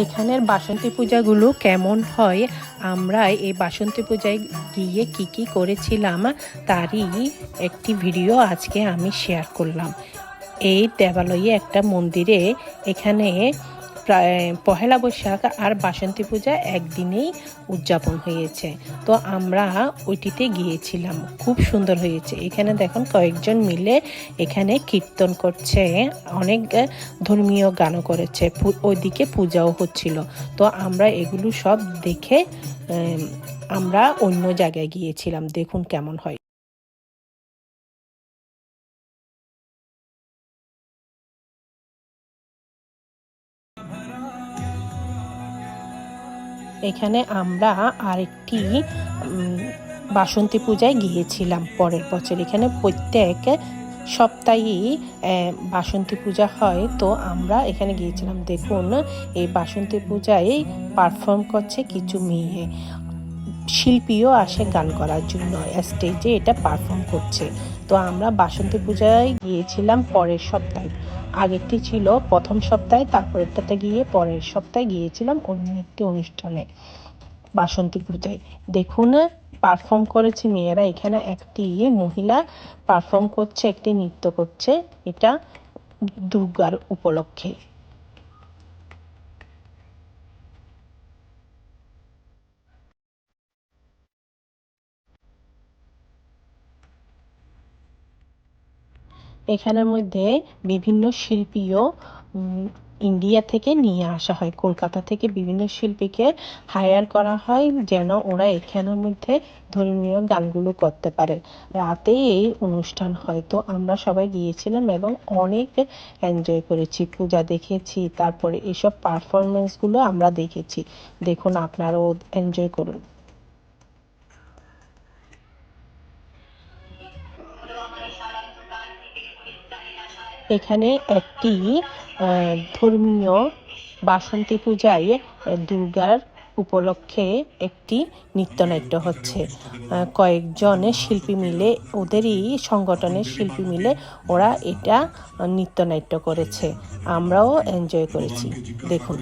এখানের বাসন্তী পূজাগুলো কেমন হয়, আমরা এই বাসন্তী পূজায় গিয়ে কি করেছিলাম তারই একটি ভিডিও আজকে আমি শেয়ার করলাম। এই দেবালয়ে একটা মন্দিরে এখানে প্রায় পহেলা বৈশাখ আর বাসন্তী পূজা একদিনেই উদযাপন হয়েছে। তো আমরা ওইটিতে গিয়েছিলাম, খুব সুন্দর হয়েছে। এখানে দেখুন কয়েকজন মিলে এখানে কীর্তন করছে, অনেক ধর্মীয় গানও করেছে, ওইদিকে পূজাও হচ্ছিল। তো আমরা এগুলো সব দেখে আমরা অন্য জায়গায় গিয়েছিলাম, দেখুন কেমন হয়। এখানে আমরা আরেকটি বাসন্তী পূজায় গিয়েছিলাম পরের বছর। এখানে প্রত্যেক সপ্তাহেই বাসন্তী পূজা হয়, তো আমরা এখানে গিয়েছিলাম। দেখুন এই বাসন্তী পূজায় পারফর্ম করছে কিছু মেয়ে, শিল্পীও আসে গান করার জন্য, স্টেজে এটা পারফর্ম করছে। তো আমরা বাসন্তী পূজায় গিয়েছিলাম পরের সপ্তাহে, আগেরটি ছিল প্রথম সপ্তাহে, তারপরেরটাতে গিয়ে পরের সপ্তাহে গিয়েছিলাম অন্য একটি অনুষ্ঠানে বাসন্তী পূজায়। দেখুন পারফর্ম করেছে মেয়েরা, এখানে একটি মহিলা পারফর্ম করছে, একটি নৃত্য করছে, এটা দুর্গার উপলক্ষে। এখানের মধ্যে বিভিন্ন শিল্পীও ইন্ডিয়া থেকে নিয়ে আসা হয়, কলকাতা থেকে বিভিন্ন শিল্পীকে হায়ার করা হয় যেন ওরা এখানের মধ্যে ধর্মীয় গানগুলো করতে পারে। রাতে এই অনুষ্ঠান হয়, তো আমরা সবাই গিয়েছিলাম এবং অনেক এনজয় করেছি, পূজা দেখেছি, তারপরে এসব পারফরমেন্সগুলো আমরা দেখেছি। দেখুন আপনারাও এনজয় করুন। এখানে একটি ধর্মীয় বাসন্তী পূজায় দুর্গার উপলক্ষে একটি নৃত্যনাট্য হচ্ছে। কয়েকজন শিল্পী মিলে, ওদেরই সংগঠনের শিল্পী মিলে ওরা এটা নৃত্যনাট্য করেছে, আমরাও এনজয় করেছি। দেখুন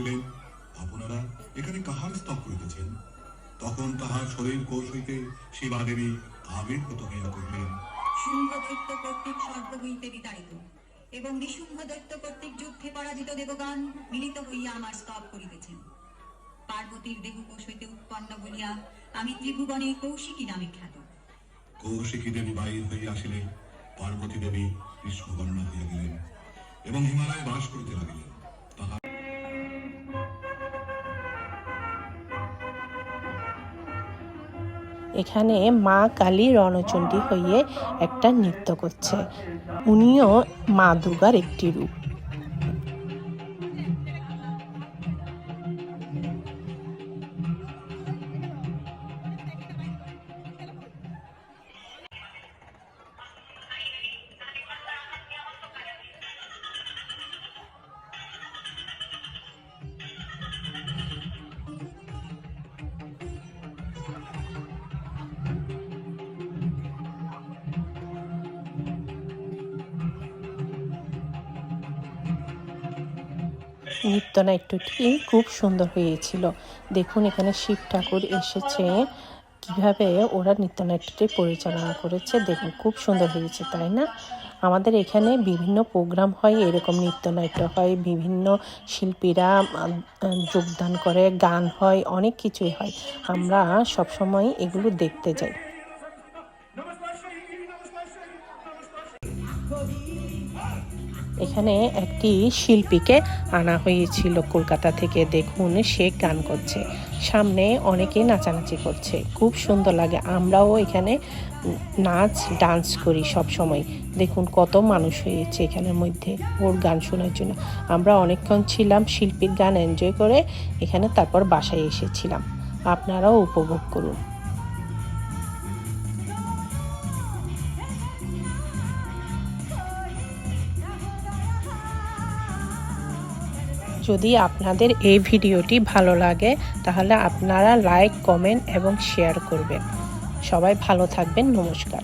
তখন তাহার শরীর কোষ হইতে শিবা দেবী আবির্ভূত হইয়া কহিলেন, শুম্ভ দৈত্য কর্তৃক স্বর্গ হইতে বিতাড়িত এবং নিশুম্ভ দৈত্য কর্তৃক যুদ্ধে পরাজিত দেবগণ মিলিত হইয়া আমার স্তব করিতেছেন। পার্বতীর দেহ কোষ হইতে উৎপন্ন বলিয়া আমি ত্রিভুবনে কৌশিকী নামে খ্যাত। কৌশিকী দেবী বাহির হইয়া আসিলে পার্বতী দেবী কৃষ্ণবর্ণা হইয়া গেলেন এবং হিমালয়ে বাস করিতে লাগিলেন। এখানে মা কালী রণচণ্ডী হয়ে একটা নৃত্য করছে, উনিও মা দুর্গার একটি রূপ। নৃত্যনাট্যটি খুব সুন্দর হয়েছিল। দেখুন এখানে শিব ঠাকুর এসেছে, কিভাবে ওরা নৃত্যনাট্যটি পরিচালনা করেছে, দেখুন খুব সুন্দর হয়েছে, তাই না? আমাদের এখানে বিভিন্ন প্রোগ্রাম হয়, এরকম নৃত্যনাট্য হয়, বিভিন্ন শিল্পীরা যোগদান করে, গান হয়, অনেক কিছুই হয়, আমরা সবসময় এগুলো দেখতে যাই। এখানে একটি শিল্পীকে আনা হয়েছিল কলকাতা থেকে, দেখুন সে গান করছে, সামনে অনেকেই নাচানাচি করছে, খুব সুন্দর লাগে। আমরাও এখানে নাচ ডান্স করি সব সময়। দেখুন কত মানুষ হয়েছে এখানের মধ্যে ওর গান শোনার জন্য। আমরা অনেকক্ষণ ছিলাম, শিল্পীর গান এনজয় করে এখানে তারপর বাসায় এসেছিলাম। আপনারাও উপভোগ করুন। যদি আপনাদের এই ভিডিওটি ভালো লাগে তাহলে আপনারা লাইক, কমেন্ট এবং শেয়ার করবেন। সবাই ভালো থাকবেন। নমস্কার।